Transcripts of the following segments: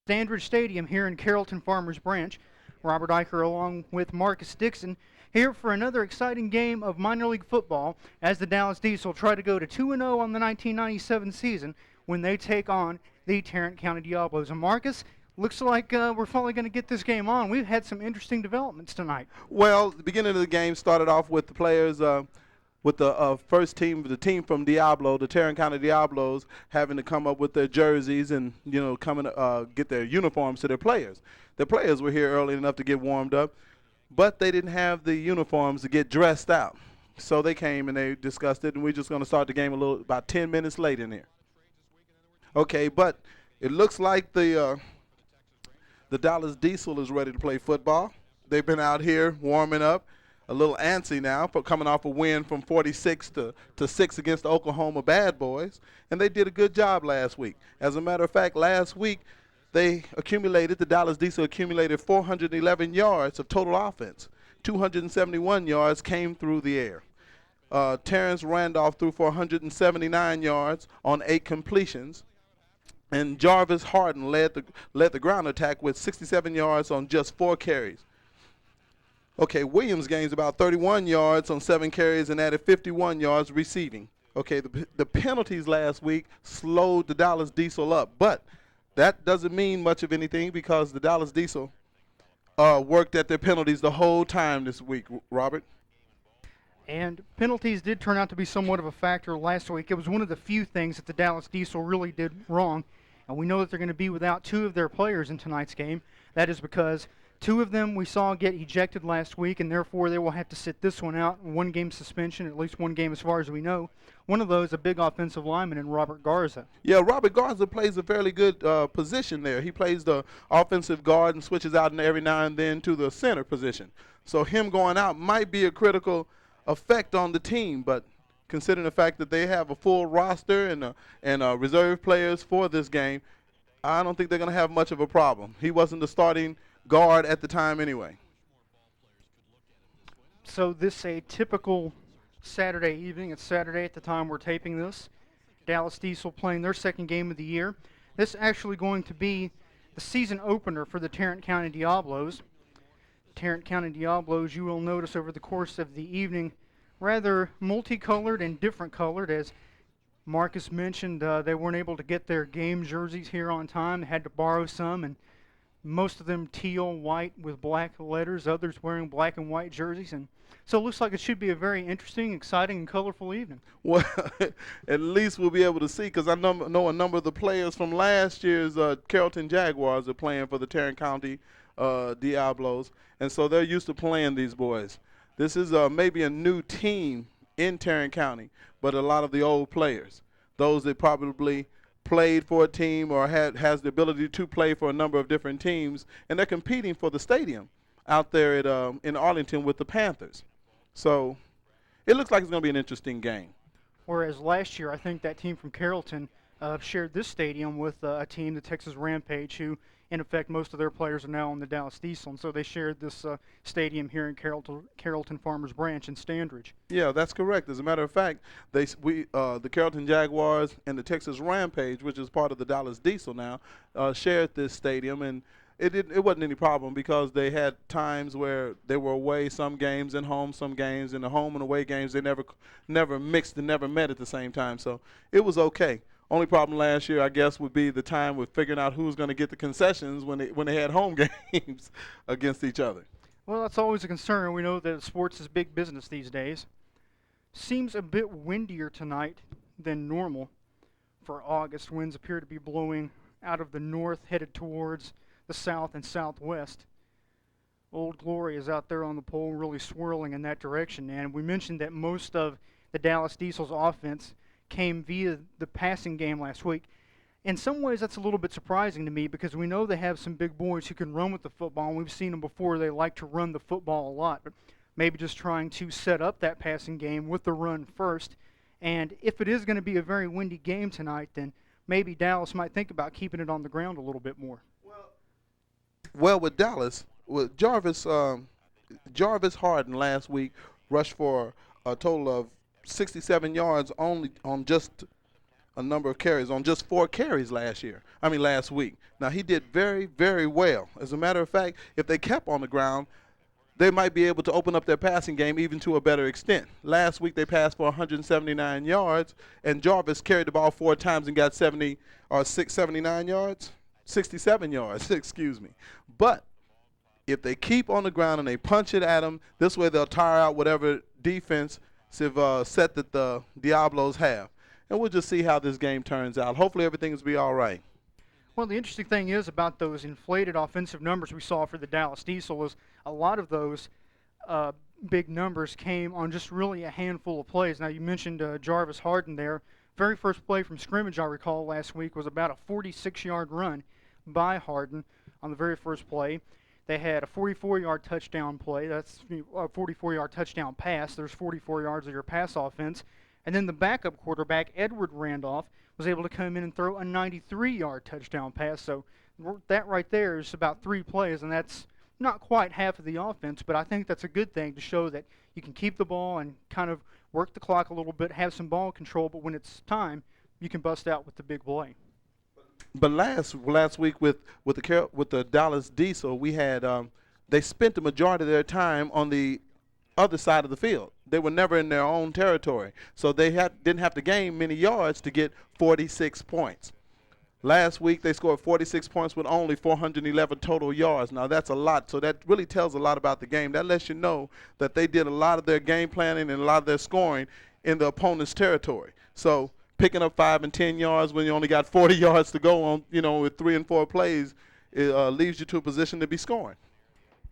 Standridge Stadium here in Carrollton Farmers Branch. Robert Eicher along with Marcus Dixon here for another exciting game of minor league football as the Dallas Diesel try to go to 2-0 on the 1997 season when they take on the Tarrant County Diablos. And Marcus, looks like we're finally going to get this game on. We've had some interesting developments tonight. Well, the beginning of the game started off with the players, with the first team, the team from Diablo, the Tarrant County Diablos, having to come up with their jerseys and, coming get their uniforms to their players. The players were here early enough to get warmed up, but they didn't have the uniforms to get dressed out. So they came and they discussed it, and we're just going to start the game about 10 minutes late in here. Okay, but it looks like the Dallas Diesel is ready to play football. They've been out here warming up, a little antsy now for coming off a win from 46 to 6 against the Oklahoma Bad Boys, and they did a good job last week. As a matter of fact, last week the Dallas Diesel accumulated 411 yards of total offense. 271 yards came through the air. Terrence Randolph threw for 179 yards on 8 completions. And Jarvis Harden led the ground attack with 67 yards on just 4 carries. Okay, Williams gains about 31 yards on 7 carries and added 51 yards receiving. Okay, the penalties last week slowed the Dallas Diesel up, but that doesn't mean much of anything because the Dallas Diesel worked at their penalties the whole time this week, Robert. And penalties did turn out to be somewhat of a factor last week. It was one of the few things that the Dallas Diesel really did wrong. And we know that they're going to be without 2 of their players in tonight's game. That is because 2 of them we saw get ejected last week, and therefore they will have to sit this one out. 1 game suspension, at least 1 game as far as we know. One of those, a big offensive lineman in Robert Garza. Yeah, Robert Garza plays a fairly good position there. He plays the offensive guard and switches out every now and then to the center position. So him going out might be a critical effect on the team, but considering the fact that they have a full roster and reserve players for this game, I don't think they're going to have much of a problem. He wasn't the starting guard at the time anyway. So this is a typical Saturday evening. It's Saturday at the time we're taping this. Dallas Diesel playing their 2nd game of the year. This is actually going to be the season opener for the Tarrant County Diablos. Tarrant County Diablos, you will notice over the course of the evening, rather multicolored and different colored. As Marcus mentioned, they weren't able to get their game jerseys here on time. They had to borrow some, and most of them teal, white with black letters, others wearing black and white jerseys. And so it looks like it should be a very interesting, exciting, and colorful evening. Well, at least we'll be able to see, because I know a number of the players from last year's Carrollton Jaguars are playing for the Tarrant County Diablos, and so they're used to playing these boys. This is maybe a new team in Tarrant County, but a lot of the old players, those that probably played for a team or has the ability to play for a number of different teams, and they're competing for the stadium out there in Arlington with the Panthers. So it looks like it's going to be an interesting game. Whereas last year, I think that team from Carrollton shared this stadium with a team, the Texas Rampage, who in effect most of their players are now on the Dallas Diesel, and so they shared this stadium here in Carrollton Farmers Branch in Standridge. Yeah, that's correct. As a matter of fact, the Carrollton Jaguars and the Texas Rampage, which is part of the Dallas Diesel now, shared this stadium, and it wasn't any problem because they had times where they were away some games and home some games, and the home and away games they never mixed and never met at the same time, so it was okay. Only problem last year, I guess, would be the time with figuring out who's going to get the concessions when they had home games against each other. Well, that's always a concern. We know that sports is big business these days. Seems a bit windier tonight than normal for August. Winds appear to be blowing out of the north, headed towards the south and southwest. Old Glory is out there on the pole, really swirling in that direction. And we mentioned that most of the Dallas Diesel's offense came via the passing game last week. In some ways, that's a little bit surprising to me because we know they have some big boys who can run with the football, and we've seen them before. They like to run the football a lot, but maybe just trying to set up that passing game with the run first. And if it is going to be a very windy game tonight, then maybe Dallas might think about keeping it on the ground a little bit more. Well, with Dallas, with Jarvis Harden last week rushed for a total of 67 yards only on just a number of carries on just 4 carries last week. Now, he did very, very well. As a matter of fact, if they kept on the ground, they might be able to open up their passing game even to a better extent. Last week they passed for 179 yards, and Jarvis carried the ball 4 times and got 79 yards, 67 yards, excuse me. But if they keep on the ground and they punch it at them, this way they'll tire out whatever defensive set that the Diablos have. And we'll just see how this game turns out. Hopefully everything will be all right. Well, the interesting thing is about those inflated offensive numbers we saw for the Dallas Diesel is a lot of those big numbers came on just really a handful of plays. Now, you mentioned Jarvis Harden there. Very first play from scrimmage I recall last week was about a 46-yard run by Harden on the very first play. They had a 44-yard touchdown play. That's a 44-yard touchdown pass. There's 44 yards of your pass offense. And then the backup quarterback, Edward Randolph, was able to come in and throw a 93-yard touchdown pass. So that right there is about 3 plays, and that's not quite half of the offense, but I think that's a good thing to show that you can keep the ball and kind of work the clock a little bit, have some ball control, but when it's time, you can bust out with the big play. But last week with the Dallas Diesel, we had they spent the majority of their time on the other side of the field. They were never in their own territory, so they didn't have to gain many yards to get 46 points. Last week they scored 46 points with only 411 total yards. Now that's a lot, so that really tells a lot about the game. That lets you know that they did a lot of their game planning and a lot of their scoring in the opponent's territory. So picking up 5 and 10 yards when you only got 40 yards to go on, with 3 and 4 plays, it leaves you to a position to be scoring.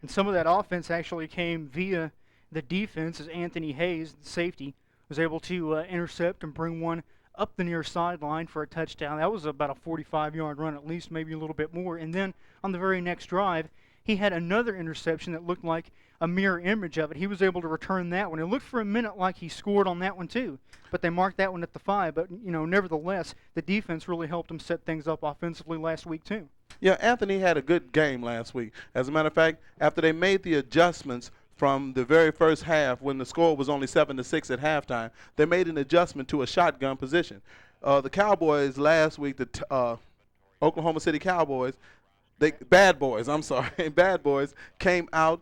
And some of that offense actually came via the defense, as Anthony Hayes, the safety, was able to intercept and bring one up the near sideline for a touchdown. That was about a 45-yard run, at least, maybe a little bit more. And then on the very next drive, he had another interception that looked like a mirror image of it. He was able to return that one. It looked for a minute like he scored on that one too, but they marked that one at the 5. But, nevertheless, the defense really helped him set things up offensively last week too. Yeah, Anthony had a good game last week. As a matter of fact, after they made the adjustments from the very first half, when the score was only 7-6 at halftime, they made an adjustment to a shotgun position. The Cowboys last week, the Oklahoma City Cowboys, Bad Boys came out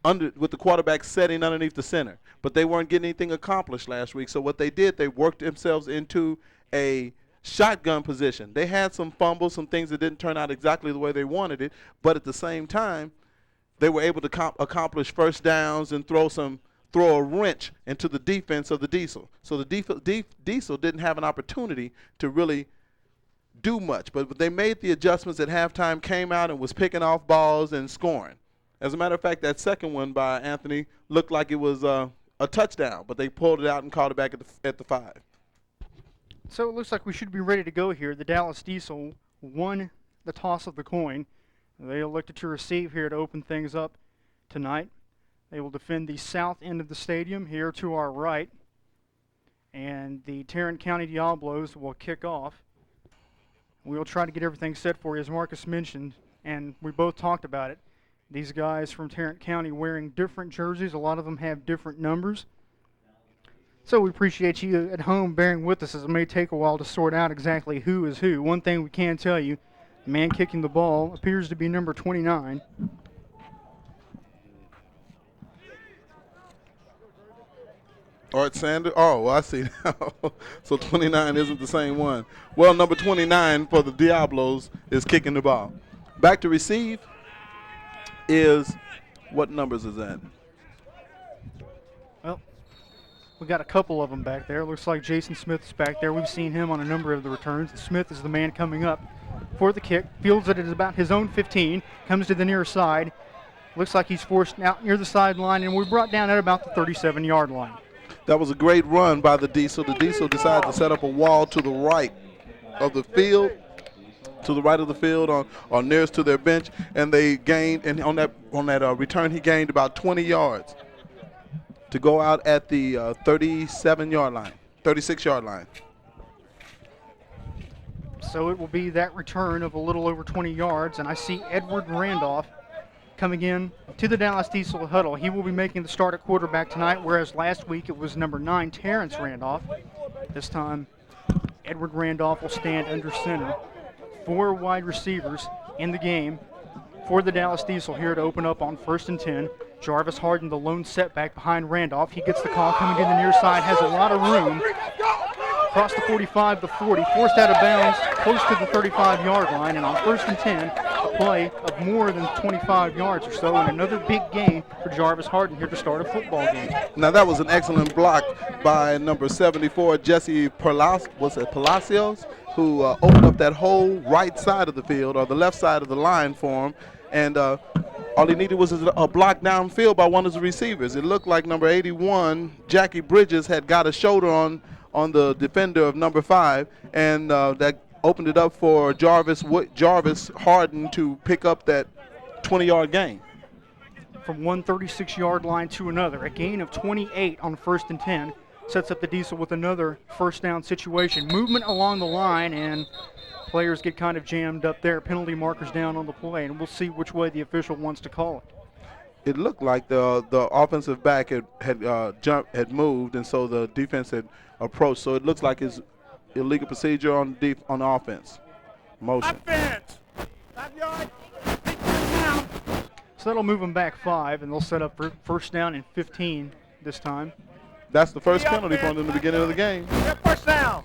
with the quarterback setting underneath the center, but they weren't getting anything accomplished last week. So what they did, they worked themselves into a shotgun position. They had some fumbles, some things that didn't turn out exactly the way they wanted it, but at the same time, they were able to accomplish first downs and throw a wrench into the defense of the Diesel. So the Diesel didn't have an opportunity to really do much, but they made the adjustments at halftime, came out and was picking off balls and scoring. As a matter of fact, that second one by Anthony looked like it was a touchdown, but they pulled it out and called it back at the 5. So it looks like we should be ready to go here. The Dallas Diesel won the toss of the coin. They elected to receive here to open things up tonight. They will defend the south end of the stadium here to our right. And the Tarrant County Diablos will kick off. We'll try to get everything set for you, as Marcus mentioned, and we both talked about it. These guys from Tarrant County wearing different jerseys. A lot of them have different numbers. So we appreciate you at home bearing with us, as it may take a while to sort out exactly who is who. One thing we can tell you, the man kicking the ball appears to be number 29. All right, Sanders. Oh, well, I see now. So 29 isn't the same one. Well, number 29 for the Diablos is kicking the ball. Back to receive is, what numbers is that? Well, we got a couple of them back there. Looks like Jason Smith's back there. We've seen him on a number of the returns. Smith is the man coming up for the kick. Fields it at about his own 15. Comes to the near side. Looks like he's forced out near the sideline, and we're brought down at about the 37-yard line. That was a great run by the Diesel. The Diesel decided to set up a wall to the right of the field, or nearest to their bench, and they gained. And on that return, he gained about 20 yards to go out at the 36-yard line. So it will be that return of a little over 20 yards, and I see Edward Randolph coming in to the Dallas Diesel huddle. He will be making the start at quarterback tonight, whereas last week it was number 9, Terrence Randolph. This time, Edward Randolph will stand under center. 4 wide receivers in the game for the Dallas Diesel here to open up on 1st and 10. Jarvis Harden, the lone setback behind Randolph. He gets the call coming to the near side, has a lot of room. Across the 45, the 40, forced out of bounds, close to the 35-yard line, and on 1st and 10, a play of more than 25 yards or so, and another big gain for Jarvis Harden here to start a football game. Now that was an excellent block by number 74, Jesse Palacios, who opened up that whole right side of the field, or the left side of the line for him, and all he needed was a block downfield by one of the receivers. It looked like number 81, Jackie Bridges, had got a shoulder on the defender of number 5, and that opened it up for Jarvis Harden to pick up that 20-yard gain. From one 36-yard line to another, a gain of 28 on 1st and 10 sets up the Diesel with another first down situation. Movement along the line, and players get kind of jammed up there. Penalty markers down on the play, and we'll see which way the official wants to call it. It looked like the offensive back had moved, and so the defense had approached. So it looks like it's illegal procedure on offense. Motion. Offense. 5 yards. So that'll move them back 5, and they'll set up for first down and 15 this time. That's the first penalty for them in the beginning of the game. First down.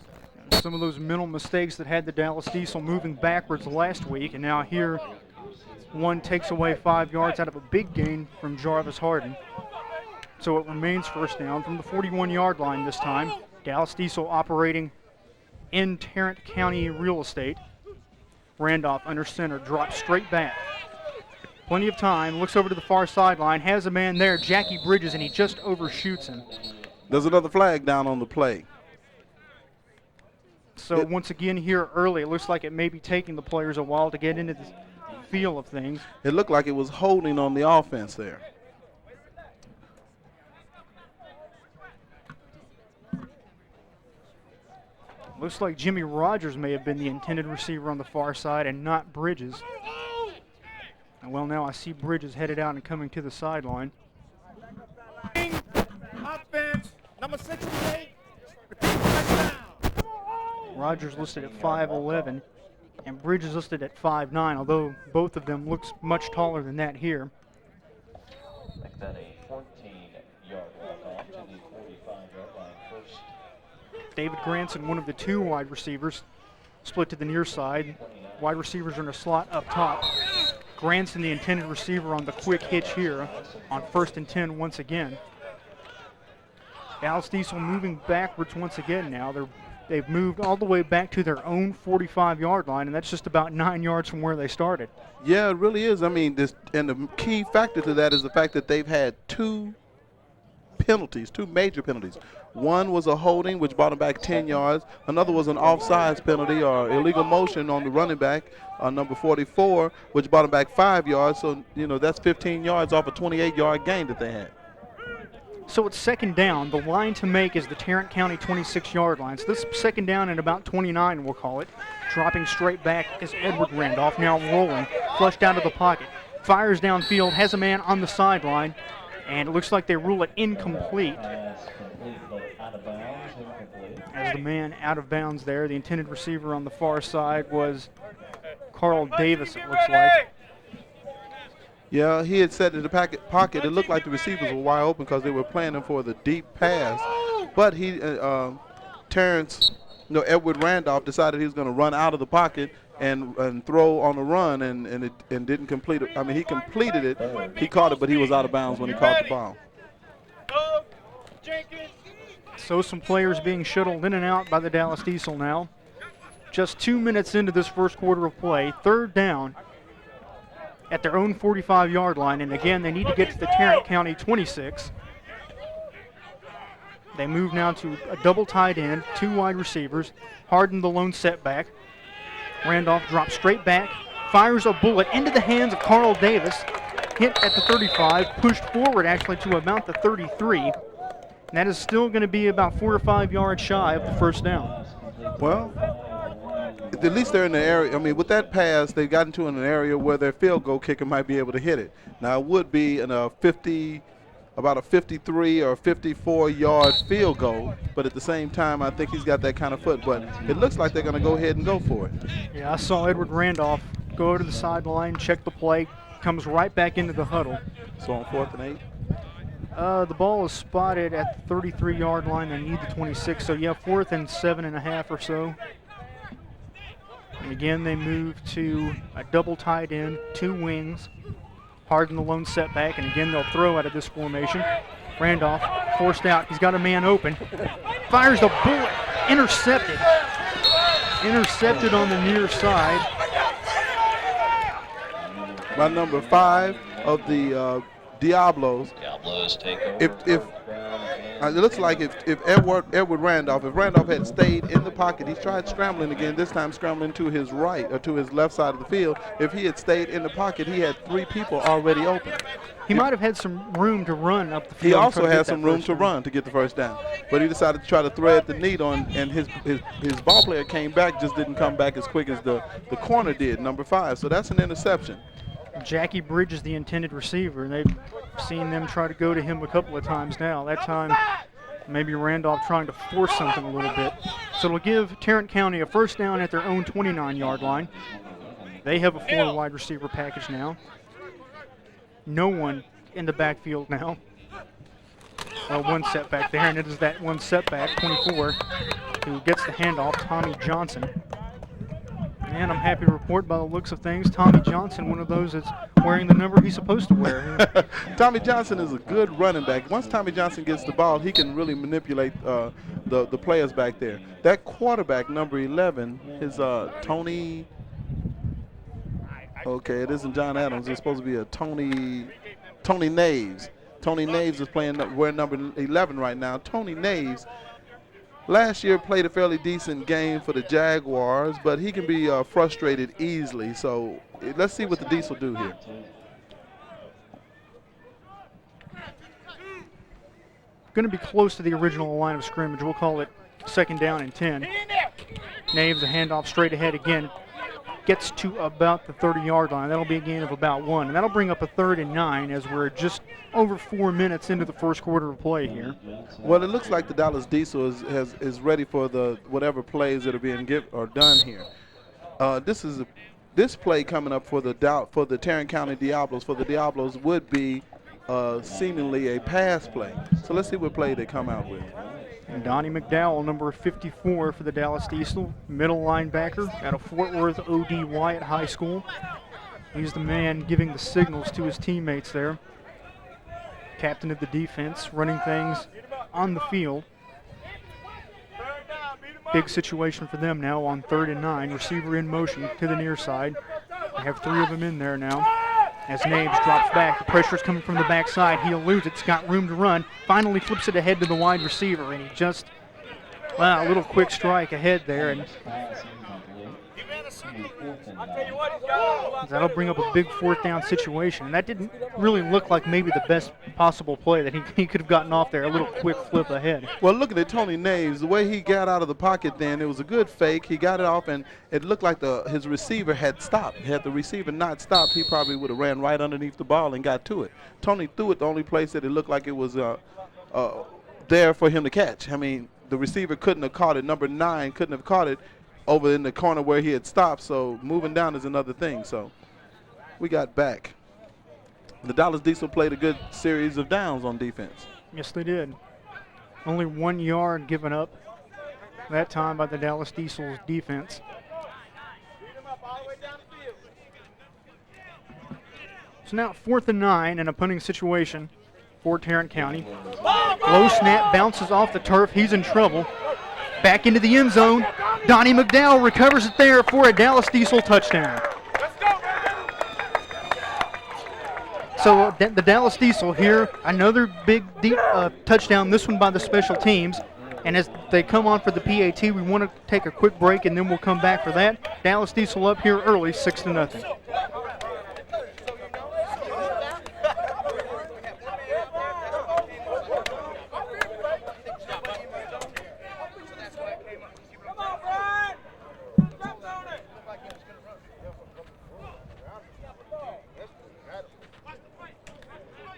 Some of those mental mistakes that had the Dallas Diesel moving backwards last week, and now here one takes away 5 yards out of a big gain from Jarvis Harden. So it remains first down from the 41-yard line this time. Dallas Diesel operating in Tarrant County real estate. Randolph under center, drops straight back. Plenty of time, looks over to the far sideline, has a man there, Jackie Bridges, and he just overshoots him. There's another flag down on the play. So once again here early, it looks like it may be taking the players a while to get into the feel of things. It looked like it was holding on the offense there. Looks like Jimmy Rogers may have been the intended receiver on the far side and not Bridges. And well, now I see Bridges headed out and coming to the sideline. Offense. Number 68. Rogers listed at 5'11", and Bridges listed at 5'9", although both of them looks much taller than that here. Make that a 14-yard walk off to the 45-yard line first. David Granson, one of the 2 wide receivers, split to the near side. Wide receivers are in a slot up top. Granson, the intended receiver, on the quick hitch here on 1st and 10 once again. Dallas Diesel moving backwards once again now. They've moved all the way back to their own 45-yard line, and that's just about 9 yards from where they started. Yeah, it really is. I mean, and the key factor to that is the fact that they've had 2 penalties, 2 major penalties. One was a holding, which brought them back 10 yards. Another was an offsides penalty or illegal motion on the running back, number 44, which brought them back 5 yards. So, that's 15 yards off a 28-yard gain that they had. So it's second down. The line to make is the Tarrant County 26-yard line. So this is second down and about 29, we'll call it. Dropping straight back is Edward Randolph, now rolling, flushed out of the pocket. Fires downfield, has a man on the sideline, and it looks like they rule it incomplete. As the man out of bounds there, the intended receiver on the far side was Carl Davis, it looks like. Yeah, he had set in the pocket. It looked like the receivers were wide open because they were planning for the deep pass. But Edward Randolph decided he was going to run out of the pocket and throw on the run, and didn't complete it. I mean, he completed it. He caught it, but he was out of bounds when he caught the ball. So some players being shuttled in and out by the Dallas Diesel now. Just 2 minutes into this first quarter of play, third down at their own 45-yard line, and again, they need to get to the Tarrant County 26. They move now to a double tight end, 2 wide receivers. Harden, the lone setback. Randolph drops straight back, fires a bullet into the hands of Carl Davis, hit at the 35, pushed forward actually to about the 33. And that is still going to be about 4 or 5 yards shy of the first down. Well, at least they're in the area. I mean, with that pass, they got into an area where their field goal kicker might be able to hit it. Now, it would be in a 50 about a 53 or 54-yard field goal. But at the same time, I think he's got that kind of foot. But it looks like they're going to go ahead and go for it. Yeah, I saw Edward Randolph go over to the sideline, check the play, comes right back into the huddle. So on 4th and 8. The ball is spotted at the 33-yard line. They need the 26, so yeah, 4th and 7.5 or so. And again, they move to a double tight end, 2 wings. Harden the lone setback, and again, they'll throw out of this formation. Randolph forced out. He's got a man open. Fires a bullet. Intercepted. Intercepted on the near side. By number 5 of the Diablos. Diablos take over. If it looks like if Edward Randolph, if Randolph had stayed in the pocket, he tried scrambling again, this time scrambling to his right or to his left side of the field. If he had stayed in the pocket, he had 3 people already open. He might have had some room to run up the field. He also had some room to run to get the first down. But he decided to try to thread the needle, and his ball player came back, just didn't come back as quick as the corner did, number 5. So that's an interception. Jackie Bridge is the intended receiver, and they've seen them try to go to him a couple of times now. That time, maybe Randolph trying to force something a little bit. So it'll give Tarrant County a first down at their own 29-yard line. They have a 4 wide receiver package now. No one in the backfield now. Well, 1 setback there, and it is that 1 setback, 24, who gets the handoff, Tommy Johnson. And I'm happy to report, by the looks of things, Tommy Johnson, one of those that's wearing the number he's supposed to wear. Tommy Johnson is a good running back. Once Tommy Johnson gets the ball, he can really manipulate the players back there. That quarterback, number 11, is Tony. Okay, it isn't John Adams. It's supposed to be a Tony Naves. Tony Naves is wearing number 11 right now. Tony Naves last year played a fairly decent game for the Jaguars, but he can be frustrated easily. So let's see what the Diesel do here. Going to be close to the original line of scrimmage. We'll call it 2nd down and 10. Naves a handoff straight ahead again. Gets to about the 30-yard line. That'll be a gain of about 1. And that'll bring up a 3rd and 9 as we're just over 4 minutes into the first quarter of play here. Well, it looks like the Dallas Diesel is ready for the whatever plays that are being done here. This play coming up for the Tarrant County Diablos, for the Diablos, would be seemingly a pass play. So let's see what play they come out with. And Donnie McDowell, number 54 for the Dallas Diesel, middle linebacker out of Fort Worth O.D. Wyatt High School. He's the man giving the signals to his teammates there. Captain of the defense, running things on the field. Big situation for them now on 3rd and 9. Receiver in motion to the near side. They have 3 of them in there now. As Naves drops back, the pressure's coming from the backside. He'll lose it. It's got room to run. Finally flips it ahead to the wide receiver, and he just, wow, a little quick strike ahead there. And that'll bring up a big 4th down situation. And that didn't really look like maybe the best possible play that he could have gotten off there, a little quick flip ahead. Well, looking at Tony Naves, the way he got out of the pocket then, it was a good fake. He got it off, and it looked like his receiver had stopped. Had the receiver not stopped, he probably would have ran right underneath the ball and got to it. Tony threw it the only place that it looked like it was there for him to catch. I mean, the receiver couldn't have caught it. Number 9 couldn't have caught it over in the corner where he had stopped, so moving down is another thing. So we got back. The Dallas Diesel played a good series of downs on defense. Yes, they did. Only 1 yard given up that time by the Dallas Diesel's defense. So now 4th and 9, and a punting situation for Tarrant County. Low snap, bounces off the turf. He's in trouble. Back into the end zone. Donnie McDowell recovers it there for a Dallas Diesel touchdown. So the Dallas Diesel here, another big touchdown, this one by the special teams. And as they come on for the PAT, we want to take a quick break, and then we'll come back for that. Dallas Diesel up here early, 6-0.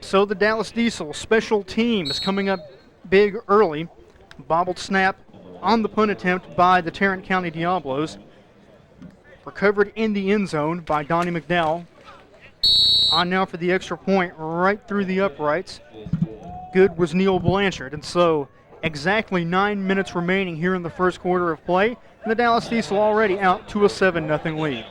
So the Dallas Diesel special team is coming up big early. Bobbled snap on the punt attempt by the Tarrant County Diablos. Recovered in the end zone by Donnie McDowell. On now for the extra point right through the uprights. Good was Neil Blanchard. And so exactly 9 minutes remaining here in the first quarter of play. And the Dallas Diesel already out to a 7-0 lead.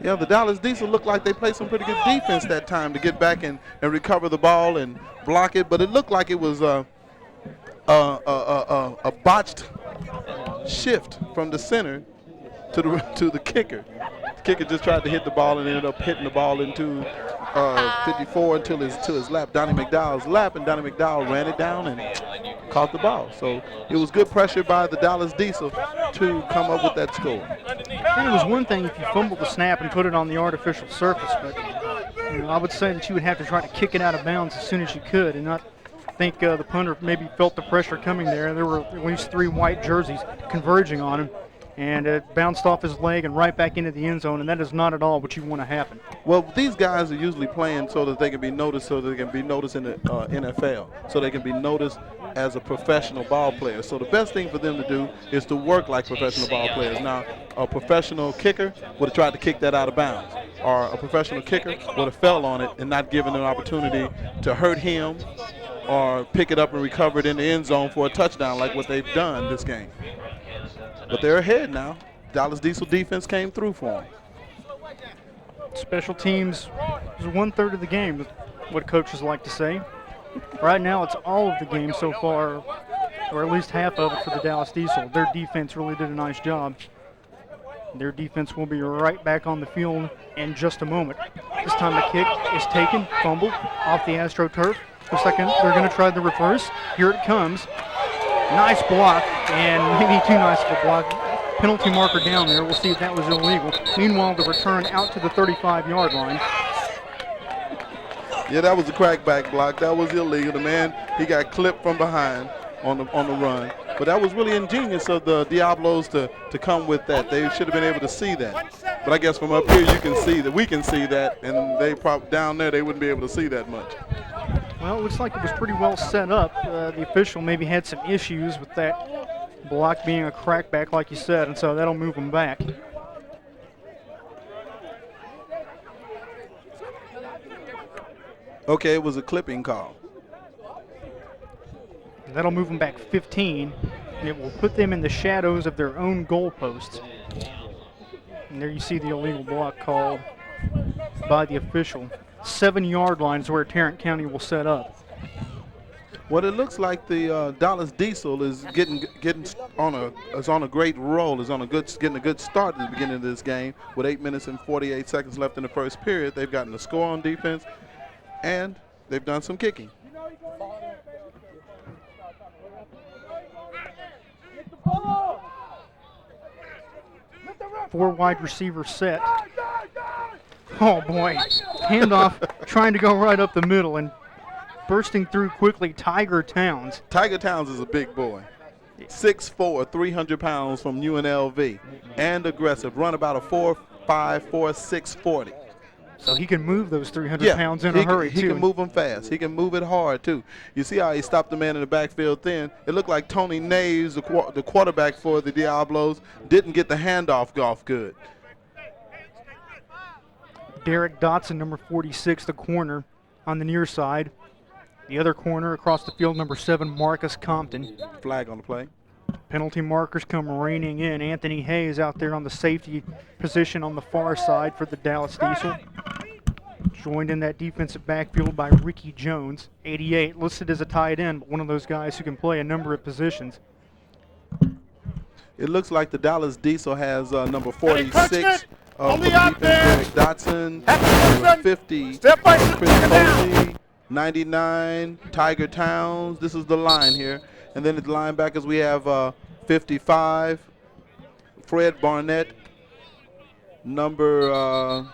Yeah, the Dallas Diesel looked like they played some pretty good defense that time to get back and recover the ball and block it. But it looked like it was a botched shift from the center to the kicker. The kicker just tried to hit the ball and ended up hitting the ball into 54 until his lap, Donnie McDowell's lap, and Donnie McDowell ran it down and caught the ball. So it was good pressure by the Dallas Diesel to come up with that score. And it was one thing if you fumbled the snap and put it on the artificial surface, but I would say that you would have to try to kick it out of bounds as soon as you could and not think the punter maybe felt the pressure coming there. There were at least 3 white jerseys converging on him, and it bounced off his leg and right back into the end zone, and that is not at all what you want to happen. Well, these guys are usually playing so that they can be noticed, so that they can be noticed in the NFL, so they can be noticed as a professional ball player. So the best thing for them to do is to work like professional ball players. Now, a professional kicker would have tried to kick that out of bounds, or a professional kicker would have fell on it and not given them an opportunity to hurt him or pick it up and recover it in the end zone for a touchdown like what they've done this game. But they're ahead now. Dallas Diesel defense came through for them. Special teams is 1/3 of the game, what coaches like to say. Right now it's all of the game so far, or at least half of it for the Dallas Diesel. Their defense really did a nice job. Their defense will be right back on the field in just a moment. This time the kick is taken, fumbled, off the AstroTurf. Looks like they're going to try the reverse. Here it comes. Nice block, and maybe too nice of a block. Penalty marker down there. We'll see if that was illegal. Meanwhile, the return out to the 35-yard line. Yeah, that was a crackback block. That was illegal. The man, he got clipped from behind on the run. But that was really ingenious of the Diablos to come with that. They should have been able to see that. But I guess from up here you can see that. We can see that, and they probably down there they wouldn't be able to see that much. Well, it looks like it was pretty well set up. The official maybe had some issues with that block being a crackback, like you said, and so that'll move them back. Okay, it was a clipping call. That'll move them back 15, and it will put them in the shadows of their own goalposts. And there you see the illegal block called by the official. 7-yard line is where Tarrant County will set up. Well, it looks like the Dallas Diesel is getting on a great roll. Is getting a good start at the beginning of this game with 8 minutes and 48 seconds left in the first period. They've gotten a score on defense, and they've done some kicking. Four wide receiver set. Oh boy, handoff trying to go right up the middle and bursting through quickly, Tiger Towns. Tiger Towns is a big boy. 6'4", 300 pounds from UNLV, and aggressive. Run about a 4.5, 4.6 40. So he can move those 300 pounds in a hurry, too. He can move them fast. He can move it hard, too. You see how he stopped the man in the backfield then? It looked like Tony Naves, the quarterback for the Diablos, didn't get the handoff off good. Derek Dotson, number 46, the corner on the near side. The other corner across the field, number 7, Marcus Compton. Flag on the play. Penalty markers come raining in. Anthony Hayes out there on the safety position on the far side for the Dallas Diesel. Joined in that defensive backfield by Ricky Jones, 88, listed as a tight end, but one of those guys who can play a number of positions. It looks like the Dallas Diesel has number 46 On the defense, Derek offense. Dotson, number 50, Step by Chris step down. Posey, 99, Tiger Towns. This is the line here. And then the linebackers, we have 55, Fred Barnett, number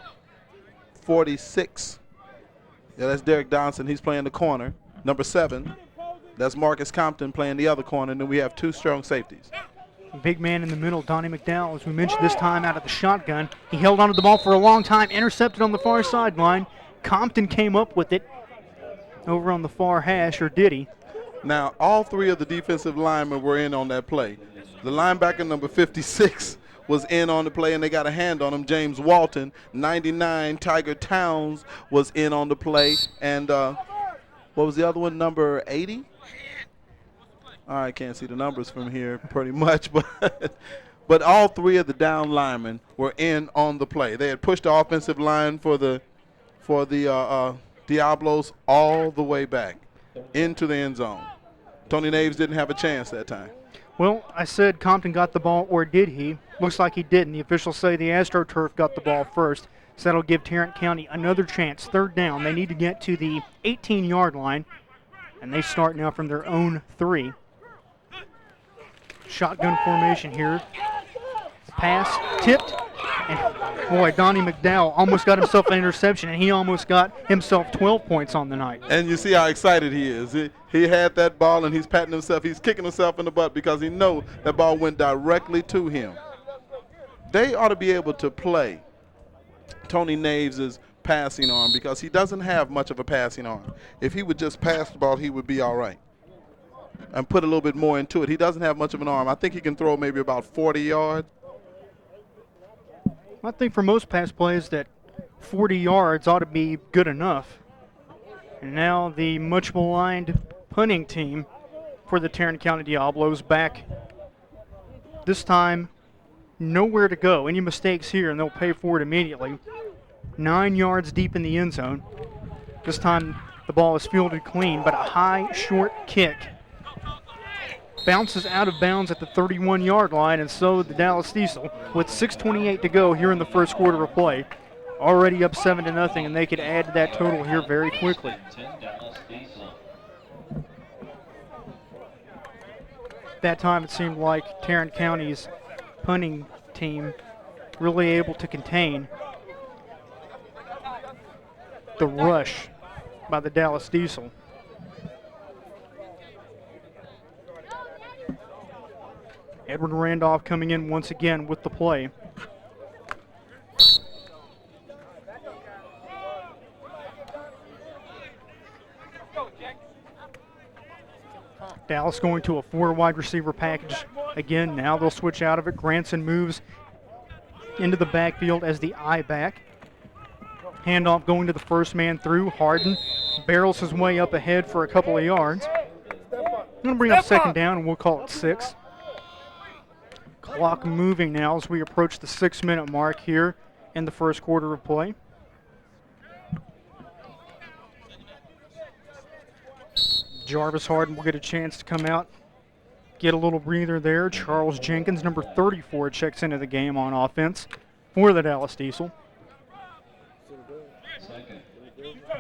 46. Yeah, that's Derek Dotson. He's playing the corner. Number 7, that's Marcus Compton playing the other corner. And then we have 2 strong safeties. Big man in the middle, Donnie McDowell, as we mentioned, this time out of the shotgun. He held onto the ball for a long time, intercepted on the far sideline, Compton came up with it over on the far hash, or did he? Now, all three of the defensive linemen were in on that play. The linebacker number 56 was in on the play, and they got a hand on him. James Walton, 99, Tiger Towns was in on the play. And what was the other one, number 80? I can't see the numbers from here pretty much, but all three of the down linemen were in on the play. They had pushed the offensive line for the Diablos all the way back into the end zone. Tony Naves didn't have a chance that time. Well, I said Compton got the ball, or did he? Looks like he didn't. The officials say the AstroTurf got the ball first, so that'll give Tarrant County another chance. Third down. They need to get to the 18-yard line, and they start now from their own 3. Shotgun formation here. Pass tipped, and boy, Donnie McDowell almost got himself an interception, and he almost got himself 12 points on the night. And you see how excited he is. He had that ball, and he's patting himself. He's kicking himself in the butt because he knows that ball went directly to him. They ought to be able to play Tony Naves' passing arm because he doesn't have much of a passing arm. If he would just pass the ball, he would be all right and put a little bit more into it. He doesn't have much of an arm. I think he can throw maybe about 40 yards. I think for most pass plays that 40 yards ought to be good enough. And now the much maligned punting team for the Tarrant County Diablos back. This time, nowhere to go. Any mistakes here and they'll pay for it immediately. 9 yards deep in the end zone. This time the ball is fielded clean, but a high, short kick bounces out of bounds at the 31-yard line, and so the Dallas Diesel, with 6:28 to go here in the first quarter of play, already up 7-0, and they could add to that total here very quickly. That time it seemed like Tarrant County's punting team really able to contain the rush by the Dallas Diesel. Edward Randolph coming in once again with the play. Dallas going to a 4 wide receiver package again. Now they'll switch out of it. Granson moves into the backfield as the I-back. Handoff going to the first man through. Harden barrels his way up ahead for a couple of yards. I'm going to bring up second down, and we'll call it 6. Clock moving now as we approach the 6-minute mark here in the first quarter of play. Jarvis Harden will get a chance to come out, get a little breather there. Charles Jenkins, number 34, checks into the game on offense for the Dallas Diesel.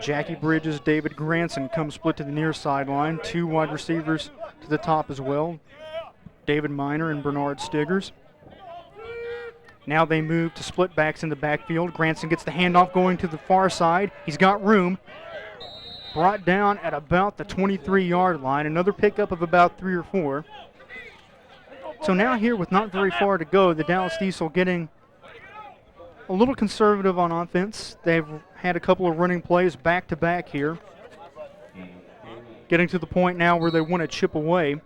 Jackie Bridges, David Granson come split to the near sideline. 2 wide receivers to the top as well. David Miner and Bernard Stiggers. Now they move to split backs in the backfield. Granson gets the handoff going to the far side. He's got room. Brought down at about the 23-yard line. Another pickup of about 3 or 4. So now here with not very far to go, the Dallas Diesel getting a little conservative on offense. They've had a couple of running plays back-to-back here. Getting to the point now where they want to chip away.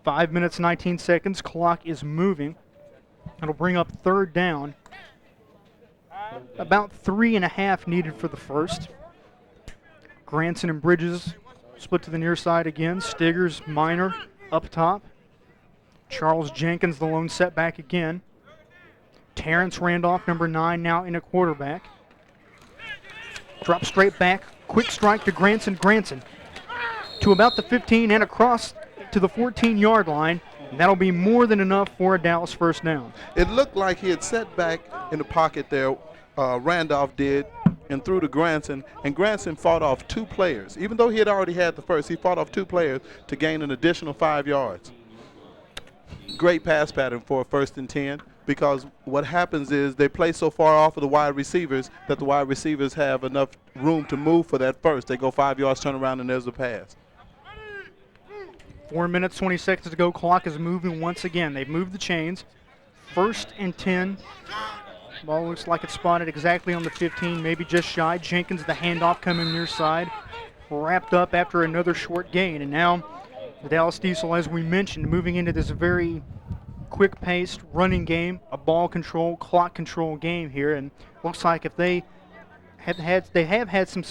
5 minutes, 19 seconds. Clock is moving. It'll bring up third down. About 3.5 needed for the first. Granson and Bridges split to the near side again. Stiggers, Minor up top. Charles Jenkins, the lone setback again. Terrence Randolph, number 9, now in a quarterback. Drop straight back. Quick strike to Granson. Granson to about the 15 and across to the 14-yard line. And that'll be more than enough for a Dallas first down. It looked like he had set back in the pocket there, Randolph did, and threw to Granson, and Granson fought off 2 players. Even though he had already had the first, he fought off 2 players to gain an additional 5 yards. Great pass pattern for a 1st and 10, because what happens is they play so far off of the wide receivers that the wide receivers have enough room to move for that first. They go 5 yards, turn around, and there's a pass. 4 minutes, 20 seconds to go. Clock is moving once again. They've moved the chains. 1st and 10 Ball looks like it's spotted exactly on the 15, maybe just shy. Jenkins, the handoff coming near side. Wrapped up after another short gain. And now the Dallas Diesel, as we mentioned, moving into this very quick-paced running game, a ball control, clock control game here. And looks like if they have had some